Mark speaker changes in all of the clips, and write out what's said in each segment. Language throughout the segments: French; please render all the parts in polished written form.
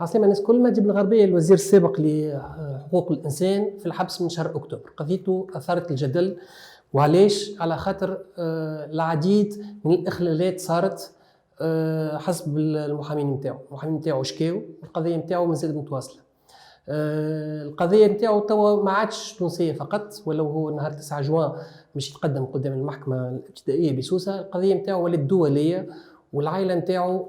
Speaker 1: عسلامة الناس الكل. مهدي بن غربية الوزير السابق لحقوق الإنسان في الحبس من شهر أكتوبر. قضيته أثارت الجدل، وعلاش؟ على خاطر العديد من الإخلالات صارت حسب المحامين نتاعو. المحامين نتاعو شكاو، القضية نتاعو مازالت متواصلة. القضية نتاعو توا ما عادش تونسية فقط، ولو هو نهار 9 جوان باش يتقدم قدام المحكمة الابتدائية بسوسة. القضية نتاعو ولات دولية، والعائلة نتاعو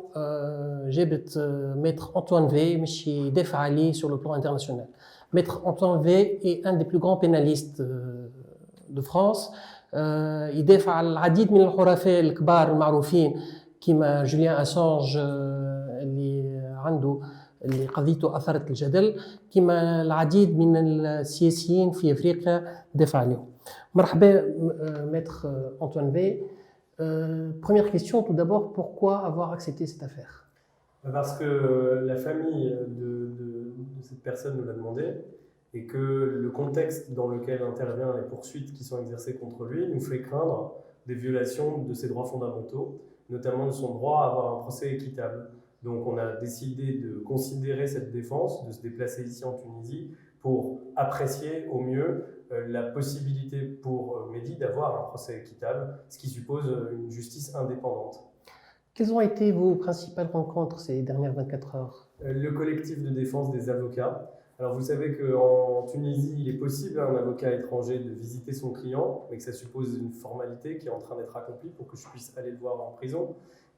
Speaker 1: جابت ميتر أنطوان في باش يدافع عليه sur le plan international. Maître Antoine V est un des plus grands pénalistes de France. يدافع على العديد من الحرفاء الكبار المعروفين كيما جوليان أسانج اللي عنده اللي قضيته أثارت الجدل، كيما العديد من السياسيين في أفريقيا دافع عليهم. مرحبا Maître Antoine V. Première question tout d'abord, pourquoi avoir accepté cette affaire?
Speaker 2: Parce que la famille de cette personne nous l'a demandé et que le contexte dans lequel intervient les poursuites qui sont exercées contre lui nous fait craindre des violations de ses droits fondamentaux, notamment de son droit à avoir un procès équitable. Donc on a décidé de considérer cette défense, de se déplacer ici en Tunisie pour apprécier au mieux la possibilité pour Mehdi d'avoir un procès équitable, ce qui suppose une justice indépendante.
Speaker 1: Quelles ont été vos principales rencontres ces dernières 24 heures?
Speaker 2: Le collectif de défense des avocats. Alors vous savez qu'en Tunisie, il est possible à un avocat étranger de visiter son client, mais que ça suppose une formalité qui est en train d'être accomplie pour que je puisse aller le voir en prison,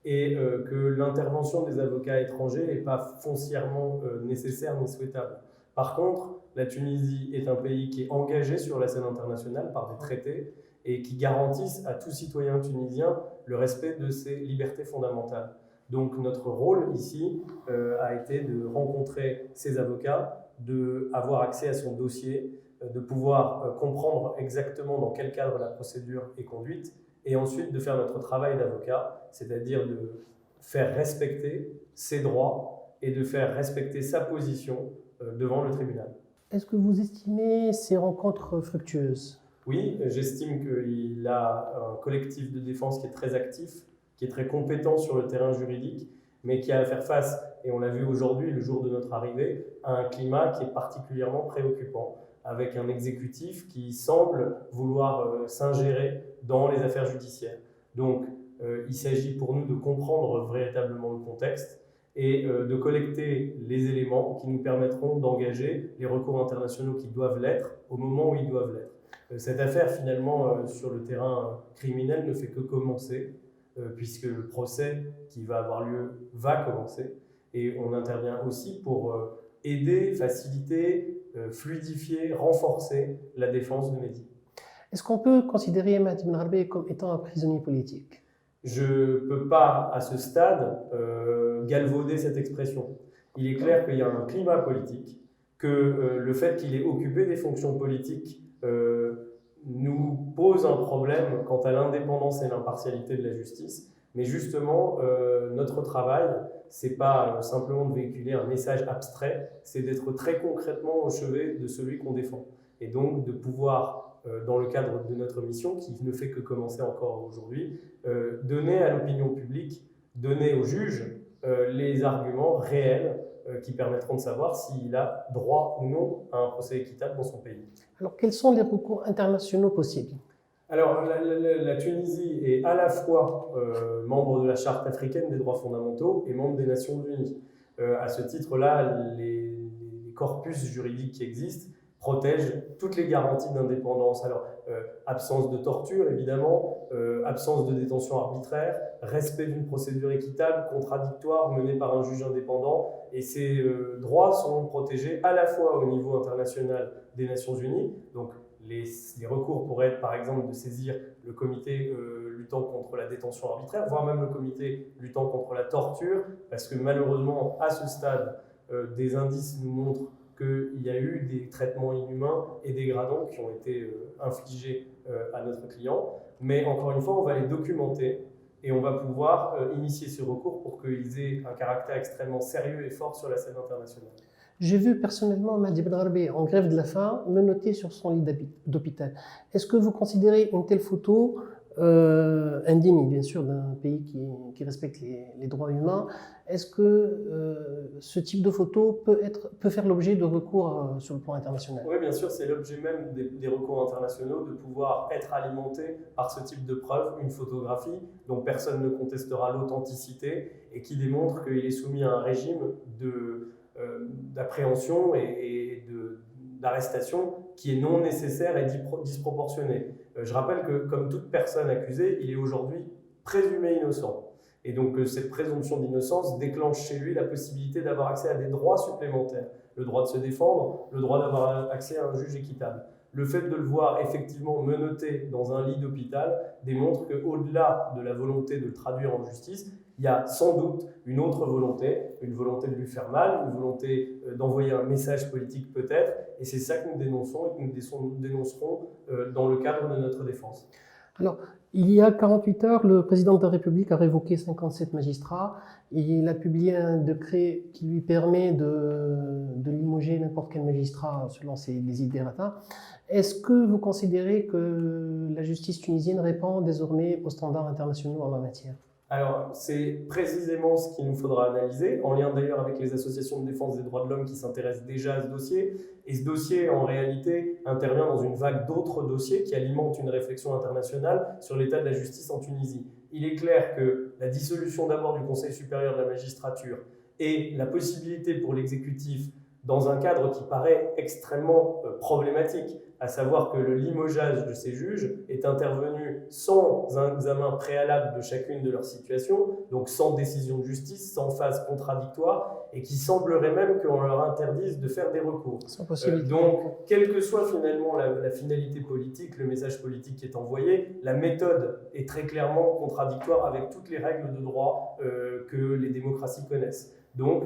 Speaker 2: et que l'intervention des avocats étrangers n'est pas foncièrement nécessaire ni souhaitable. Par contre, la Tunisie est un pays qui est engagé sur la scène internationale par des traités et qui garantissent à tout citoyen tunisien le respect de ses libertés fondamentales. Donc notre rôle ici a été de rencontrer ces avocats, d'avoir accès à son dossier, de pouvoir comprendre exactement dans quel cadre la procédure est conduite, et ensuite de faire notre travail d'avocat, c'est-à-dire de faire respecter ses droits et de faire respecter sa position devant le tribunal.
Speaker 1: Est-ce que vous estimez ces rencontres fructueuses?
Speaker 2: Oui, j'estime qu'il a un collectif de défense qui est très actif, qui est très compétent sur le terrain juridique, mais qui a à faire face, et on l'a vu aujourd'hui, le jour de notre arrivée, à un climat qui est particulièrement préoccupant, avec un exécutif qui semble vouloir s'ingérer dans les affaires judiciaires. Donc, il s'agit pour nous de comprendre véritablement le contexte et de collecter les éléments qui nous permettront d'engager les recours internationaux qui doivent l'être au moment où ils doivent l'être. Cette affaire, finalement, sur le terrain criminel ne fait que commencer, puisque le procès qui va avoir lieu va commencer. Et on intervient aussi pour aider, faciliter, fluidifier, renforcer la défense de Mehdi.
Speaker 1: Est-ce qu'on peut considérer Mehdi Ben Gharbi comme étant un prisonnier politique?
Speaker 2: Je ne peux pas, à ce stade, galvauder cette expression. Il est clair qu'il y a un climat politique, que le fait qu'il ait occupé des fonctions politiques nous pose un problème quant à l'indépendance et l'impartialité de la justice. Mais justement, notre travail, c'est pas simplement de véhiculer un message abstrait, c'est d'être très concrètement au chevet de celui qu'on défend. Et donc de pouvoir, dans le cadre de notre mission, qui ne fait que commencer encore aujourd'hui, donner à l'opinion publique, donner aux juges les arguments réels qui permettront de savoir s'il a droit ou non à un procès équitable dans son pays.
Speaker 1: Alors, quels sont les recours internationaux possibles?
Speaker 2: Alors, la Tunisie est à la fois membre de la Charte africaine des droits fondamentaux et membre des Nations Unies. À ce titre-là, les corpus juridiques qui existent protègent toutes les garanties d'indépendance. Alors, absence de torture, évidemment, absence de détention arbitraire, respect d'une procédure équitable, contradictoire, menée par un juge indépendant. Et ces droits sont protégés à la fois au niveau international des Nations Unies. Donc, les recours pourraient être, par exemple, de saisir le comité luttant contre la détention arbitraire, voire même le comité luttant contre la torture, parce que malheureusement, à ce stade, des indices nous montrent qu'il y a eu des traitements inhumains et dégradants qui ont été infligés à notre client. Mais encore une fois, on va les documenter et on va pouvoir initier ce recours pour qu'ils aient un caractère extrêmement sérieux et fort sur la scène internationale.
Speaker 1: J'ai vu personnellement Mehdi Ben Gharbi en grève de la faim menottée sur son lit d'hôpital. Est-ce que vous considérez une telle photo indigne, bien sûr, d'un pays qui respecte les droits humains. Est-ce que ce type de photo peut faire l'objet de recours sur le plan international?
Speaker 2: Oui, bien sûr, c'est l'objet même des recours internationaux de pouvoir être alimenté par ce type de preuve, une photographie dont personne ne contestera l'authenticité et qui démontre qu'il est soumis à un régime d'appréhension et d'arrestation qui est non nécessaire et disproportionné. Je rappelle que, comme toute personne accusée, il est aujourd'hui présumé innocent. Et donc, cette présomption d'innocence déclenche chez lui la possibilité d'avoir accès à des droits supplémentaires. Le droit de se défendre, le droit d'avoir accès à un juge équitable. Le fait de le voir effectivement menotté dans un lit d'hôpital démontre qu'au-delà de la volonté de le traduire en justice, il y a sans doute une autre volonté, une volonté de lui faire mal, une volonté d'envoyer un message politique peut-être, et c'est ça que nous dénonçons et que nous dénoncerons dans le cadre de notre défense.
Speaker 1: Alors, il y a 48 heures, le président de la République a révoqué 57 magistrats et il a publié un décret qui lui permet de limoger n'importe quel magistrat selon ses desiderata. Est-ce que vous considérez que la justice tunisienne répond désormais aux standards internationaux en la matière?
Speaker 2: Alors, c'est précisément ce qu'il nous faudra analyser, en lien d'ailleurs avec les associations de défense des droits de l'homme qui s'intéressent déjà à ce dossier. Et ce dossier, en réalité, intervient dans une vague d'autres dossiers qui alimentent une réflexion internationale sur l'état de la justice en Tunisie. Il est clair que la dissolution d'abord du Conseil supérieur de la magistrature et la possibilité pour l'exécutif, dans un cadre qui paraît extrêmement problématique, à savoir que le limogeage de ces juges est intervenu sans un examen préalable de chacune de leurs situations, donc sans décision de justice, sans phase contradictoire, et qui semblerait même qu'on leur interdise de faire des recours.
Speaker 1: Sans possibilité.
Speaker 2: Donc, quelle que soit finalement la finalité politique, le message politique qui est envoyé, la méthode est très clairement contradictoire avec toutes les règles de droit que les démocraties connaissent. Donc,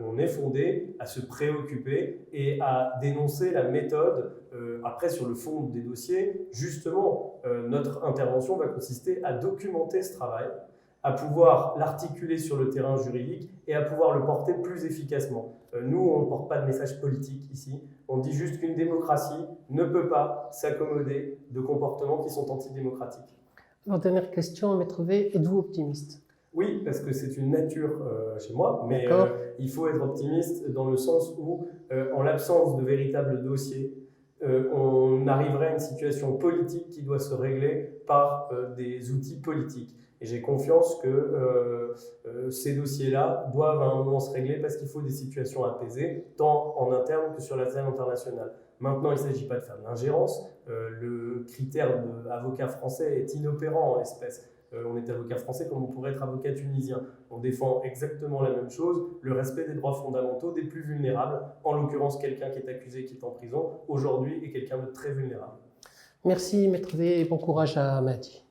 Speaker 2: on est fondé à se préoccuper et à dénoncer la méthode. Après, sur le fond des dossiers, justement, notre intervention va consister à documenter ce travail, à pouvoir l'articuler sur le terrain juridique et à pouvoir le porter plus efficacement. Nous, on ne porte pas de message politique ici. On dit juste qu'une démocratie ne peut pas s'accommoder de comportements qui sont antidémocratiques.
Speaker 1: Alors, dernière question, Maître V, êtes-vous optimiste?
Speaker 2: Oui, parce que c'est une nature chez moi, mais il faut être optimiste dans le sens où, en l'absence de véritables dossiers, on arriverait à une situation politique qui doit se régler par des outils politiques. Et j'ai confiance que ces dossiers-là doivent à un moment se régler parce qu'il faut des situations apaisées, tant en interne que sur la scène internationale. Maintenant, il ne s'agit pas de faire de l'ingérence. Le critère d'avocat français est inopérant en l'espèce. On est avocat français comme on pourrait être avocat tunisien. On défend exactement la même chose, le respect des droits fondamentaux des plus vulnérables, en l'occurrence quelqu'un qui est accusé, qui est en prison, aujourd'hui est quelqu'un de très vulnérable.
Speaker 1: Merci Maître V et bon courage à Mahdi.